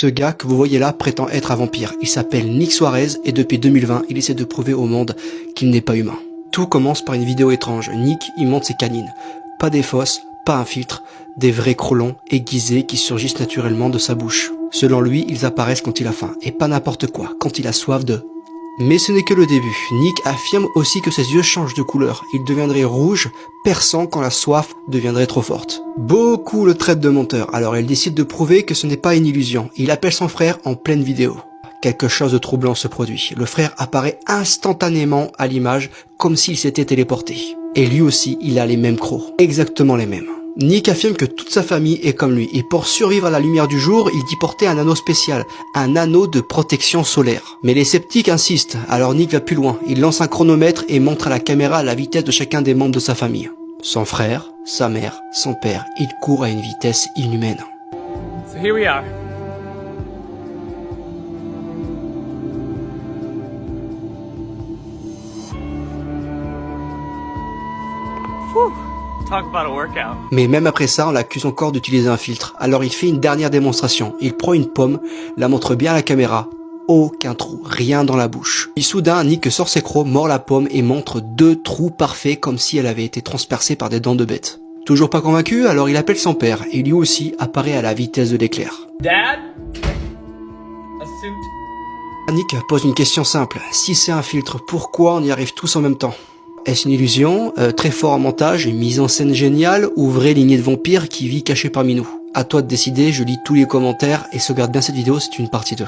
Ce gars que vous voyez là prétend être un vampire. Il s'appelle Nick Suarez et depuis 2020, il essaie de prouver au monde qu'il n'est pas humain. Tout commence par une vidéo étrange. Nick, il monte ses canines. Pas des fausses, pas un filtre, des vrais crôlons aiguisés qui surgissent naturellement de sa bouche. Selon lui, ils apparaissent quand il a faim, et pas n'importe quoi, quand il a soif de... Mais ce n'est que le début. Nick affirme aussi que ses yeux changent de couleur. Ils deviendraient rouges, perçants quand la soif deviendrait trop forte. Beaucoup le traitent de menteur, alors il décide de prouver que ce n'est pas une illusion. Il appelle son frère en pleine vidéo. Quelque chose de troublant se produit. Le frère apparaît instantanément à l'image, comme s'il s'était téléporté. Et lui aussi, il a les mêmes crocs. Exactement les mêmes. Nick affirme que toute sa famille est comme lui, et pour survivre à la lumière du jour, il dit porter un anneau spécial, un anneau de protection solaire. Mais les sceptiques insistent, alors Nick va plus loin, il lance un chronomètre et montre à la caméra la vitesse de chacun des membres de sa famille. Son frère, sa mère, son père, ils courent à une vitesse inhumaine. So here we are. Whew. Talk about a workout. Mais même après ça, on l'accuse encore d'utiliser un filtre. Alors il fait une dernière démonstration. Il prend une pomme, la montre bien à la caméra. Aucun trou, rien dans la bouche. Puis soudain, Nick sort ses crocs, mord la pomme et montre 2 trous parfaits comme si elle avait été transpercée par des dents de bête. Toujours pas convaincu, alors il appelle son père et lui aussi apparaît à la vitesse de l'éclair. Dad? A suit? Nick pose une question simple. Si c'est un filtre, pourquoi on y arrive tous en même temps? Est-ce une illusion, très fort en montage, une mise en scène géniale ou vraie lignée de vampire qui vit cachée parmi nous? À toi de décider, je lis tous les commentaires et sauvegarde bien cette vidéo, c'est une partie 2.